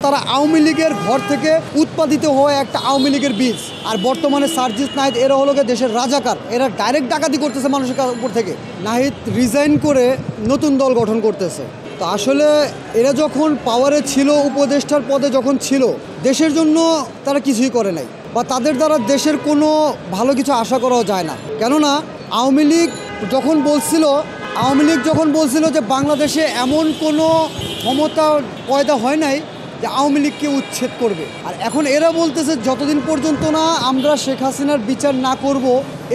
তারা আওয়ামী লীগের ঘর থেকে উৎপাদিত হওয়া একটা আওয়ামী লীগের বীজ। আর বর্তমানে সার্জিস নাহিদ এরা হলো দেশের রাজাকার, এরা ডাইরেক্ট ডাকাতি করতেছে মানুষের উপর থেকে। নাহিদ রিজাইন করে নতুন দল গঠন করতেছে। তো আসলে এরা যখন পাওয়ারে ছিল, উপদেষ্টার পদে যখন ছিল, দেশের জন্য তারা কিছুই করে নাই, বা তাদের দ্বারা দেশের কোনো ভালো কিছু আশা করাও যায় না। কেননা আওয়ামী লীগ যখন বলছিল যে বাংলাদেশে এমন কোনো ক্ষমতা পয়দা হয় নাই যে আওয়ামী লীগকে উচ্ছেদ করবে, আর এখন এরা বলতেছে যতদিন পর্যন্ত না আমরা শেখ হাসিনার বিচার না করব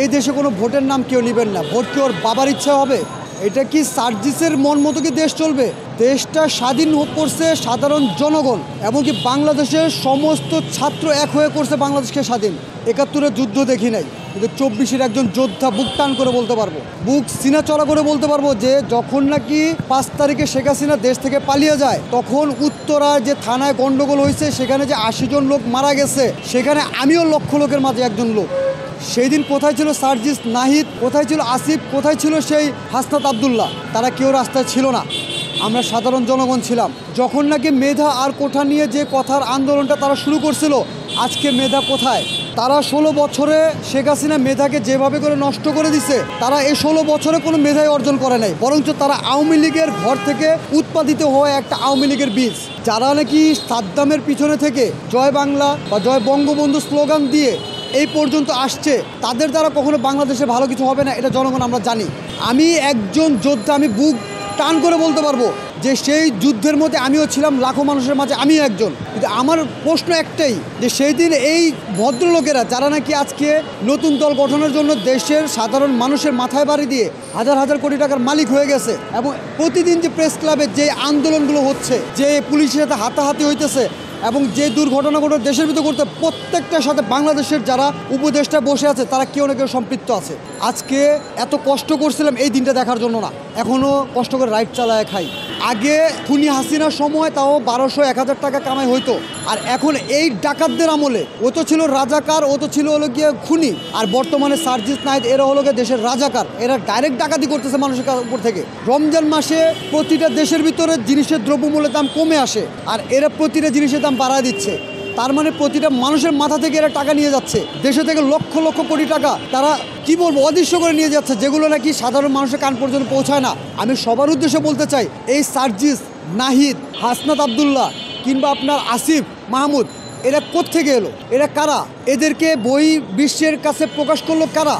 এই দেশে কোনো ভোটের নাম কেউ নেবেন না। ভোট কি ওর বাবার ইচ্ছা হবে? এটা কি সার্জিসের মন মতো কি দেশ চলবে? দেশটা স্বাধীন করছে সাধারণ জনগণ, এমনকি বাংলাদেশের সমস্ত ছাত্র এক হয়ে করছে বাংলাদেশকে স্বাধীন। ৭১-এর যুদ্ধ দেখি নাই, কিন্তু ২৪-এর একজন যোদ্ধা বুক টান করে বলতে পারবো, বুক সিনা চড়া করে বলতে পারবো যে যখন নাকি ৫ তারিখে শেখ হাসিনা দেশ থেকে পালিয়ে যায়, তখন উত্তরার যে থানায় গন্ডগোল হয়েছে, সেখানে যে ৮০ জন লোক মারা গেছে, সেখানে আমিও লক্ষ লোকের মাঝে একজন লোক। সেই দিন কোথায় ছিল সার্জিস নাহিদ, কোথায় ছিল আসিফ, কোথায় ছিল সেই হাসনাত আবদুল্লাহ? তারা কেউ রাস্তায় ছিল না, আমরা সাধারণ জনগণ ছিলাম। যখন নাকি মেধা আর কোঠা নিয়ে যে কথার আন্দোলনটা তারা শুরু করছিল, আজকে মেধা কোথায়? তারা ১৬ বছরে শেখ হাসিনা মেধাকে যেভাবে করে নষ্ট করে দিছে, তারা এই ১৬ বছরে কোনো মেধাই অর্জন করে নাই, বরঞ্চ তারা আওয়ামী লীগের ঘর থেকে উৎপাদিত হওয়া একটা আওয়ামী লীগের বীজ। যারা নাকি সাদ্দামের পিছনে থেকে জয় বাংলা বা জয় বঙ্গবন্ধু স্লোগান দিয়ে এই পর্যন্ত আসছে, তাদের দ্বারা কখনো বাংলাদেশে ভালো কিছু হবে না, এটা জনগণ আমরা জানি। আমি একজন যোদ্ধা, আমি বুক টান করে বলতে পারবো যে সেই যুদ্ধের মধ্যে আমিও ছিলাম, লাখো মানুষের মাঝে আমি একজন। কিন্তু আমার প্রশ্ন একটাই, যে সেই দিন এই ভদ্রলোকেরা যারা নাকি আজকে নতুন দল গঠনের জন্য দেশের সাধারণ মানুষের মাথায় বাড়ি দিয়ে হাজার হাজার কোটি টাকার মালিক হয়ে গেছে, এবং প্রতিদিন যে প্রেস ক্লাবে যে আন্দোলনগুলো হচ্ছে, যে পুলিশের সাথে হাতাহাতি হইতেছে, এবং যে দুর্ঘটনাগুলো দেশের ভিতরে করতে, প্রত্যেকটার সাথে বাংলাদেশের যারা উপদেষ্টা বসে আছে তারা কেউ না কেউ সম্পৃক্ত আছে। আজকে এত কষ্ট করছিলাম এই দিনটা দেখার জন্য না, এখনও কষ্ট করে রাইড চালায় খাই। আগে খুনি হাসিনার সময় তাও ১২০০-১০০০ টাকা কামাই হইতো, আর এখন এই ডাকাতদের আমলে ও তো ছিল রাজাকার, ও তো ছিল হলো গিয়ে খুনি। আর বর্তমানে সার্জিস নাহিদ এরা হলো গিয়ে দেশের রাজাকার, এরা ডাইরেক্ট ডাকাতি করতেছে মানুষের উপর থেকে। রমজান মাসে প্রতিটা দেশের ভিতরে জিনিসের দ্রব্যমূল্যের দাম কমে আসে, আর এরা প্রতিটা জিনিসের দাম বাড়ায় দিচ্ছে। তার মানে প্রতিটা মানুষের মাথা থেকে এরা টাকা নিয়ে যাচ্ছে, দেশে থেকে লক্ষ লক্ষ কোটি টাকা তারা কি বলবো অদৃশ্য করে নিয়ে যাচ্ছে, যেগুলো নাকি সাধারণ মানুষের কান পর্যন্ত পৌঁছায় না। আমি সবার উদ্দেশ্যে বলতে চাই, এই সার্জিস নাহিদ, হাসনাত আবদুল্লাহ কিংবা আপনার আসিফ মাহমুদ, এরা কোত্থেকে এলো? এরা কারা? এদেরকে বই বিশ্বের কাছে প্রকাশ করলো কারা?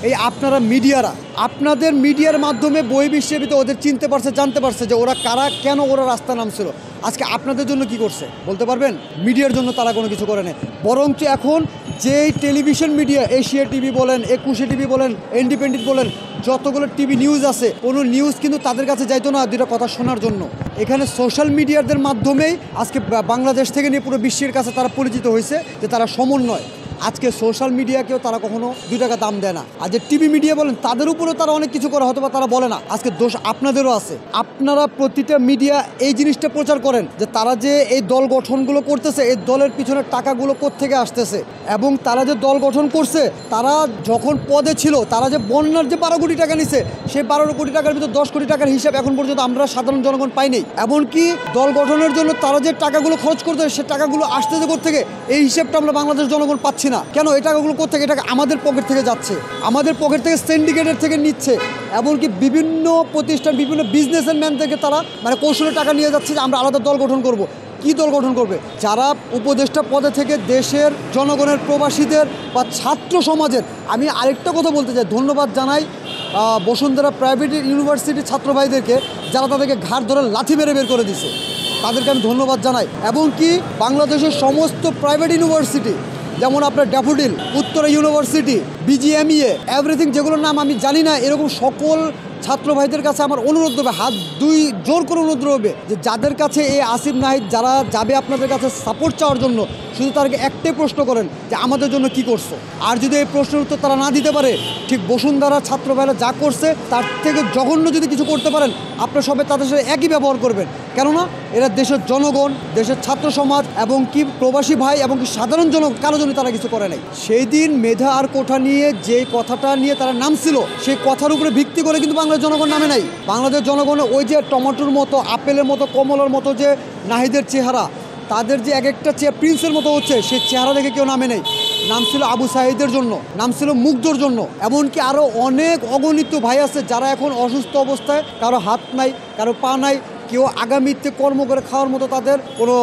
এই আপনারা মিডিয়ারা, আপনাদের মিডিয়ার মাধ্যমে বই বিশ্বের ভিতরে ওদের চিনতে পারছে, জানতে পারছে যে ওরা কারা, কেন ওরা রাস্তা নামছিল। আজকে আপনাদের জন্য কি করছে বলতে পারবেন? মিডিয়ার জন্য তারা কোনো কিছু করে না, বরঞ্চ এখন যেই টেলিভিশন মিডিয়া, এশিয়া টিভি বলেন, ২১শে টিভি বলেন, ইন্ডিপেন্ডেন্ট বলেন, যতগুলো টিভি নিউজ আছে, কোনো নিউজ কিন্তু তাদের কাছে যাইতো না দুটো কথা শোনার জন্য। এখানে সোশ্যাল মিডিয়াদের মাধ্যমেই আজকে বাংলাদেশ থেকে নিয়ে পুরো বিশ্বের কাছে তারা পরিচিত হয়েছে যে তারা সমন্বয়। আজকে সোশ্যাল মিডিয়াকেও তারা কখনো ২ টাকা দাম দেয় না, আর যে টিভি মিডিয়া বলেন তাদের উপরেও তারা অনেক কিছু করে, হয়তো বা তারা বলে না। আজকে দোষ আপনাদেরও আছে, আপনারা প্রতিটা মিডিয়া এই জিনিসটা প্রচার করেন যে তারা যে এই দল গঠনগুলো করতেছে, এই দলের পিছনে টাকাগুলো কোত্থেকে আসতেছে, এবং তারা যে দল গঠন করছে, তারা যখন পদে ছিল, তারা যে বন্যার যে ১২ কোটি টাকা নিছে, সেই ১২ কোটি টাকার ভিতর ১০ কোটি টাকার হিসাব এখন পর্যন্ত আমরা সাধারণ জনগণ পাইনি। এমনকি দল গঠনের জন্য তারা যে টাকাগুলো খরচ করতে, সে টাকাগুলো আসতেছে কোত্থেকে, এই হিসাবটা আমরা বাংলাদেশ জনগণ পাচ্ছি না। কেন? এই টাকাগুলো কোত্থেকে? এটা আমাদের পকেট থেকে যাচ্ছে, আমাদের পকেট থেকে সিন্ডিকেটের থেকে নিচ্ছে, এমনকি বিভিন্ন প্রতিষ্ঠান, বিভিন্ন বিজনেসের ম্যান থেকে তারা মানে কৌশলে টাকা নিয়ে যাচ্ছে যে আমরা আলাদা দল গঠন করব। কি দল গঠন করবে? যারা উপদেষ্টা পদে থেকে দেশের জনগণের, প্রবাসীদের বা ছাত্র সমাজের, আমি আরেকটা কথা বলতে চাই, ধন্যবাদ জানাই বসুন্ধরা প্রাইভেট ইউনিভার্সিটির ছাত্র ভাইদেরকে, যারা তাদেরকে ঘাট ধরে লাথি মেরে বের করে দিছে, তাদেরকে আমি ধন্যবাদ জানাই। এবং কি বাংলাদেশের সমস্ত প্রাইভেট ইউনিভার্সিটি, যেমন আপনার daffodil, Uttara university, BGMEA, everything, যেগুলোর নাম আমি জানি না, এরকম সকল ছাত্র ভাইদের কাছে আমার অনুরোধ হবে, হাত দুই জোর করে অনুরোধ হবে যে যাদের কাছে এই আসিফ নাহিদ যারা যাবে আপনাদের কাছে সাপোর্ট চাওয়ার জন্য, শুধু তাদেরকে একটাই প্রশ্ন করেন যে আমাদের জন্য কি করছো। আর যদি এই প্রশ্নের উত্তর তারা না দিতে পারে, ঠিক বসুন্ধরা ছাত্র ভাইরা যা করছে তার থেকে জঘন্য যদি কিছু করতে পারেন, আপনারা সবাই তাদের সাথে একই ব্যবহার করবেন। কেননা এরা দেশের জনগণ, দেশের ছাত্র সমাজ এবং কি প্রবাসী ভাই এবং কি সাধারণ জনগণ, কারো জন্য তারা কিছু করে নাই। সেই দিন মেধা আর কোঠা নিয়ে যে কথাটা নিয়ে তারা নামছিল, সেই কথার উপরে ভিত্তি করে কিন্তু বাংলাদেশ জনগণ নামে নাই। বাংলাদেশ জনগণের ওই যে টমেটোর মতো, আপেলের মতো, কমলার মতো যে নাহিদের চেহারা, তাদের যে এক একটা প্রিন্সের মতো হচ্ছে সেই চেহারা দেখে কেউ নামে নেই। নাম ছিল আবু সাঈদের জন্য, নাম ছিল মুগ্ধর জন্য, এমনকি আরও অনেক অগণিত ভাই আছে যারা এখন অসুস্থ অবস্থায়, কারো হাত নাই, কারো পা নাই, কেউ আগামীতে কর্ম করে খাওয়ার মতো তাদের কোনো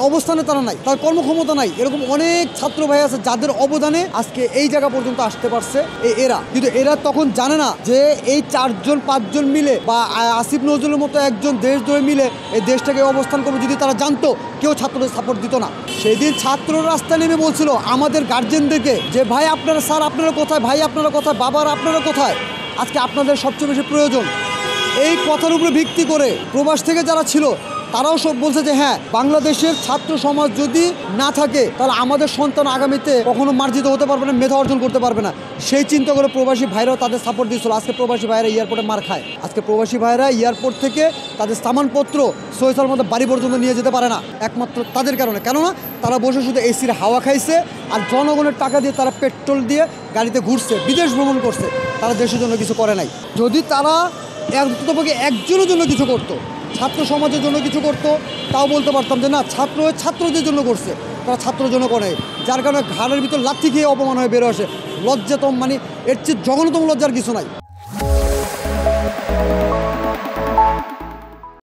অবস্থানে তারা নাই, তার কর্মক্ষমতা নাই। এরকম অনেক ছাত্র ভাই আছে যাদের অবদানে আজকে এই জায়গা পর্যন্ত আসতে পারছে এরা। কিন্তু এরা তখন জানে না যে এই 4-5 মিলে বা আসিফ নজরুলের মতো একজন দেশদ্রোহী মিলে এই দেশটাকে অবস্থান করবে। যদি তারা জানতো, কেউ ছাত্রদের সাপোর্ট দিত না। সেদিন ছাত্র রাস্তায় নেমে বলছিল আমাদের গার্জেনদেরকে যে ভাই আপনারা, স্যার আপনারা কোথায়, ভাই আপনারা কোথায়, বাবার আপনারা কোথায়, আজকে আপনাদের সবচেয়ে বেশি প্রয়োজন। এই কথার উপরে ভিত্তি করে প্রবাস থেকে যারা ছিল তারাও সব বলছে যে হ্যাঁ, বাংলাদেশের ছাত্র সমাজ যদি না থাকে তাহলে আমাদের সন্তান আগামীতে কখনো মার্জিত হতে পারবে না, মেধা অর্জন করতে পারবে না। সেই চিন্তা করে প্রবাসী ভাইরাও তাদের সাপোর্ট দিয়েছিল। আজকে প্রবাসী ভাইরা এয়ারপোর্টে মার খায়। আজকে প্রবাসী ভাইরা এয়ারপোর্ট থেকে তাদের সামানপত্র সহিসার মধ্যে বাড়ি পর্যন্ত নিয়ে যেতে পারে না, একমাত্র তাদের কারণে। কেননা তারা বসে শুধু এসির হাওয়া খাইছে আর জনগণের টাকা দিয়ে তারা পেট্রোল দিয়ে গাড়িতে ঘুরছে, বিদেশ ভ্রমণ করছে, তারা দেশের জন্য কিছু করে নাই। যদি তারা অন্ততপক্ষে একজনের জন্য কিছু করতো, ছাত্র সমাজের জন্য কিছু করতো, তাও বলতে পারতাম যে না, ছাত্রদের জন্য করছে, তারা ছাত্রের জন্য করে। যার কারণে ঘাড়ের ভিতর লাথি খেয়ে অপমান হয়ে বেরো আসে। লজ্জাতম, এর চেয়ে জঘন্যতম লজ্জার কিছু নাই।